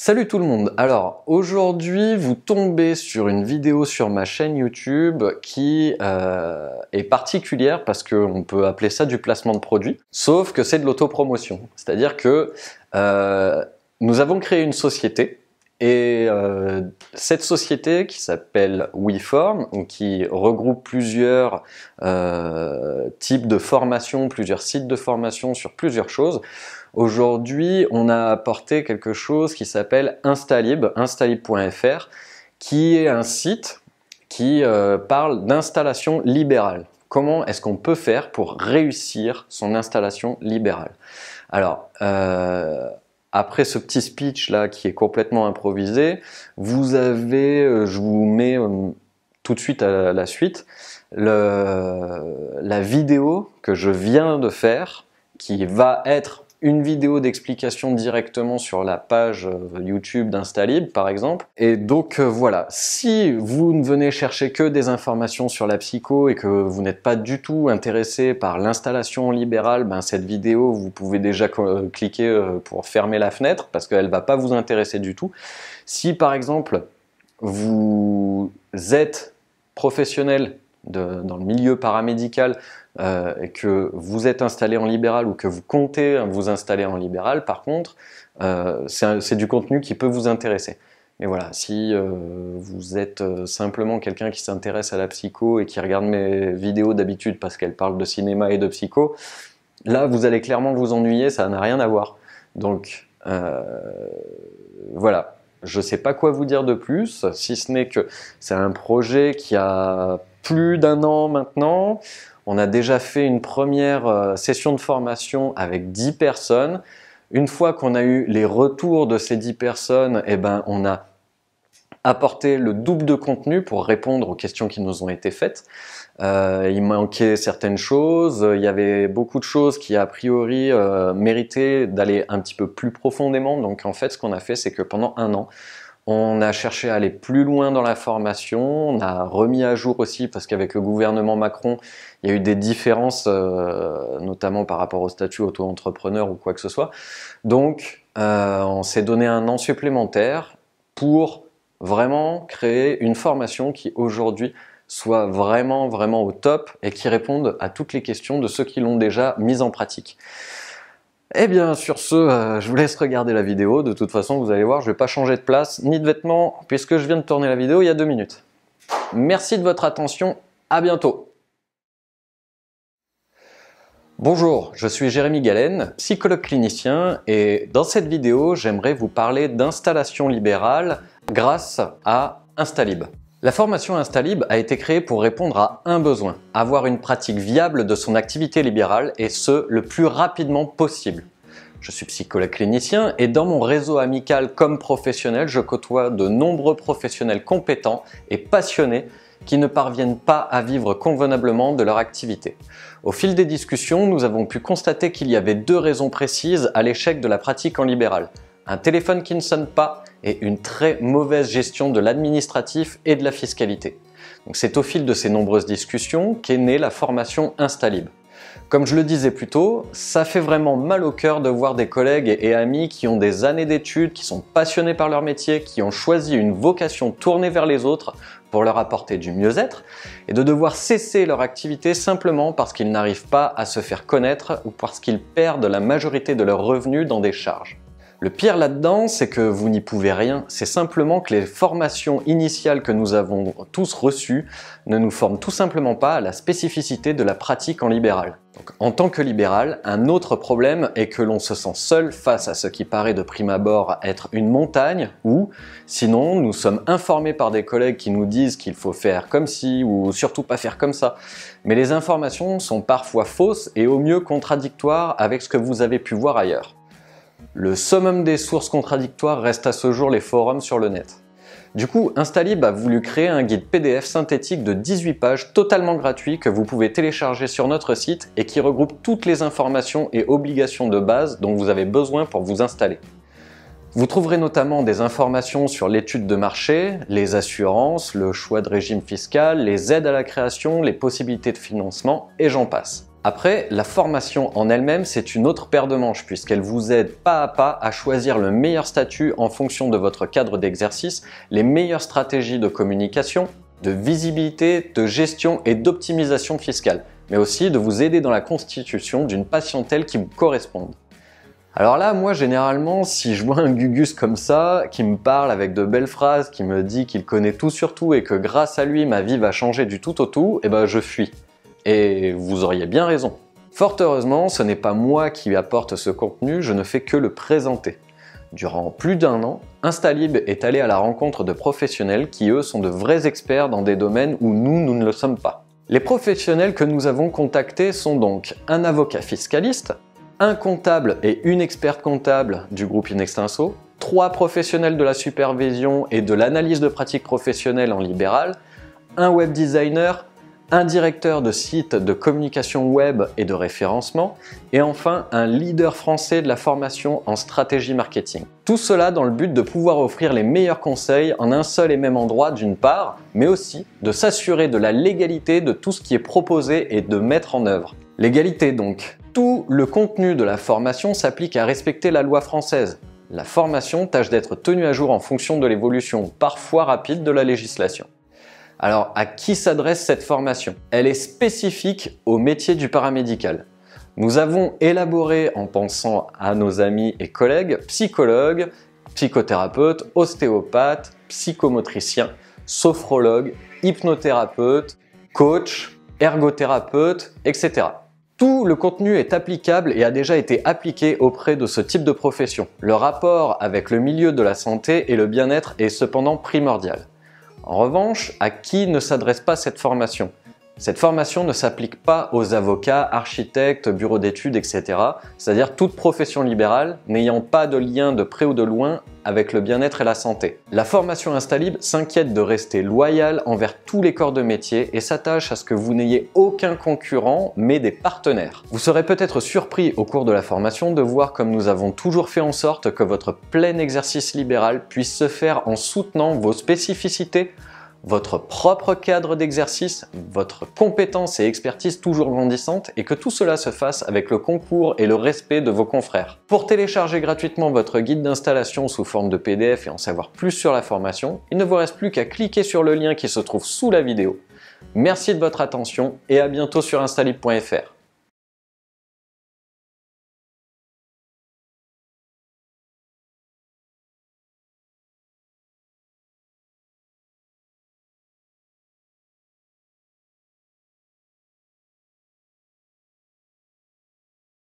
Salut tout le monde. Alors aujourd'hui vous tombez sur une vidéo sur ma chaîne YouTube qui est particulière parce qu'on peut appeler ça du placement de produit, sauf que c'est de l'autopromotion. C'est-à-dire que nous avons créé une société et cette société qui s'appelle WeForm, ou qui regroupe plusieurs types de formation, plusieurs sites de formation sur plusieurs choses. Aujourd'hui, on a apporté quelque chose qui s'appelle Instalib, instalib.fr, qui est un site qui parle d'installation libérale. Comment est-ce qu'on peut faire pour réussir son installation libérale? Alors, après ce petit speech là qui est complètement improvisé, vous avez, je vous mets tout de suite à la suite, la vidéo que je viens de faire, qui va être une vidéo d'explication directement sur la page YouTube d'Instalib par exemple. Et donc voilà, si vous ne venez chercher que des informations sur la psycho et que vous n'êtes pas du tout intéressé par l'installation libérale, ben cette vidéo vous pouvez déjà cliquer pour fermer la fenêtre parce qu'elle ne va pas vous intéresser du tout. Si par exemple vous êtes professionnel dans le milieu paramédical et que vous êtes installé en libéral ou que vous comptez vous installer en libéral, par contre, c'est du contenu qui peut vous intéresser. Mais voilà, si vous êtes simplement quelqu'un qui s'intéresse à la psycho et qui regarde mes vidéos d'habitude parce qu'elles parlent de cinéma et de psycho, là vous allez clairement vous ennuyer, ça n'a rien à voir. Donc voilà, je ne sais pas quoi vous dire de plus, si ce n'est que c'est un projet qui a plus d'1 an maintenant. On a déjà fait une première session de formation avec 10 personnes. Une fois qu'on a eu les retours de ces 10 personnes, eh ben, on a apporté le double de contenu pour répondre aux questions qui nous ont été faites. Il manquait certaines choses, il y avait beaucoup de choses qui a priori méritaient d'aller un petit peu plus profondément. Donc en fait, ce qu'on a fait, c'est que pendant 1 an, on a cherché à aller plus loin dans la formation, on a remis à jour aussi parce qu'avec le gouvernement Macron, il y a eu des différences, notamment par rapport au statut auto-entrepreneur ou quoi que ce soit. Donc, on s'est donné 1 an supplémentaire pour vraiment créer une formation qui aujourd'hui soit vraiment au top et qui réponde à toutes les questions de ceux qui l'ont déjà mise en pratique. Eh bien sur ce, je vous laisse regarder la vidéo. De toute façon, vous allez voir, je ne vais pas changer de place ni de vêtements puisque je viens de tourner la vidéo il y a 2 minutes. Merci de votre attention, à bientôt. Bonjour, je suis Jérémy Galen, psychologue clinicien, et dans cette vidéo, j'aimerais vous parler d'installation libérale grâce à Instalib. La formation Instalib a été créée pour répondre à un besoin, avoir une pratique viable de son activité libérale et ce, le plus rapidement possible. Je suis psychologue clinicien et dans mon réseau amical comme professionnel, je côtoie de nombreux professionnels compétents et passionnés qui ne parviennent pas à vivre convenablement de leur activité. Au fil des discussions, nous avons pu constater qu'il y avait 2 raisons précises à l'échec de la pratique en libéral. Un téléphone qui ne sonne pas et une très mauvaise gestion de l'administratif et de la fiscalité. Donc c'est au fil de ces nombreuses discussions qu'est née la formation Instalib. Comme je le disais plus tôt, ça fait vraiment mal au cœur de voir des collègues et amis qui ont des années d'études, qui sont passionnés par leur métier, qui ont choisi une vocation tournée vers les autres pour leur apporter du mieux-être, et de devoir cesser leur activité simplement parce qu'ils n'arrivent pas à se faire connaître ou parce qu'ils perdent la majorité de leurs revenus dans des charges. Le pire là-dedans, c'est que vous n'y pouvez rien, c'est simplement que les formations initiales que nous avons tous reçues ne nous forment tout simplement pas à la spécificité de la pratique en libéral. Donc, en tant que libéral, un autre problème est que l'on se sent seul face à ce qui paraît de prime abord être une montagne, ou sinon nous sommes informés par des collègues qui nous disent qu'il faut faire comme ci ou surtout pas faire comme ça. Mais les informations sont parfois fausses et au mieux contradictoires avec ce que vous avez pu voir ailleurs. Le summum des sources contradictoires reste à ce jour les forums sur le net. Du coup, Instalib a voulu créer un guide PDF synthétique de 18 pages totalement gratuit que vous pouvez télécharger sur notre site et qui regroupe toutes les informations et obligations de base dont vous avez besoin pour vous installer. Vous trouverez notamment des informations sur l'étude de marché, les assurances, le choix de régime fiscal, les aides à la création, les possibilités de financement et j'en passe. Après, la formation en elle-même, c'est une autre paire de manches puisqu'elle vous aide pas à pas à choisir le meilleur statut en fonction de votre cadre d'exercice, les meilleures stratégies de communication, de visibilité, de gestion et d'optimisation fiscale, mais aussi de vous aider dans la constitution d'une patientèle qui vous corresponde. Alors là, moi généralement, si je vois un Gugus comme ça, qui me parle avec de belles phrases, qui me dit qu'il connaît tout sur tout et que grâce à lui ma vie va changer du tout au tout, eh ben je fuis. Et vous auriez bien raison. Fort heureusement, ce n'est pas moi qui apporte ce contenu, je ne fais que le présenter. Durant plus d'1 an, Instalib est allé à la rencontre de professionnels qui, eux, sont de vrais experts dans des domaines où nous ne le sommes pas. Les professionnels que nous avons contactés sont donc un avocat fiscaliste, un comptable et une experte comptable du groupe Inextinso, 3 professionnels de la supervision et de l'analyse de pratiques professionnelles en libéral, un web designer, un directeur de site de communication web et de référencement, et enfin un leader français de la formation en stratégie marketing. Tout cela dans le but de pouvoir offrir les meilleurs conseils en un seul et même endroit d'une part, mais aussi de s'assurer de la légalité de tout ce qui est proposé et de mettre en œuvre. Légalité donc. Tout le contenu de la formation s'applique à respecter la loi française. La formation tâche d'être tenue à jour en fonction de l'évolution parfois rapide de la législation. Alors, à qui s'adresse cette formation? Elle est spécifique au métier du paramédical. Nous avons élaboré en pensant à nos amis et collègues psychologues, psychothérapeutes, ostéopathes, psychomotriciens, sophrologues, hypnothérapeutes, coachs, ergothérapeutes, etc. Tout le contenu est applicable et a déjà été appliqué auprès de ce type de profession. Le rapport avec le milieu de la santé et le bien-être est cependant primordial. En revanche, à qui ne s'adresse pas cette formation? Cette formation ne s'applique pas aux avocats, architectes, bureaux d'études, etc. C'est-à-dire toute profession libérale n'ayant pas de lien de près ou de loin avec le bien-être et la santé. La formation Instalib s'inquiète de rester loyale envers tous les corps de métier et s'attache à ce que vous n'ayez aucun concurrent, mais des partenaires. Vous serez peut-être surpris au cours de la formation de voir comme nous avons toujours fait en sorte que votre plein exercice libéral puisse se faire en soutenant vos spécificités, votre propre cadre d'exercice, votre compétence et expertise toujours grandissante et que tout cela se fasse avec le concours et le respect de vos confrères. Pour télécharger gratuitement votre guide d'installation sous forme de PDF et en savoir plus sur la formation, il ne vous reste plus qu'à cliquer sur le lien qui se trouve sous la vidéo. Merci de votre attention et à bientôt sur instalib.fr.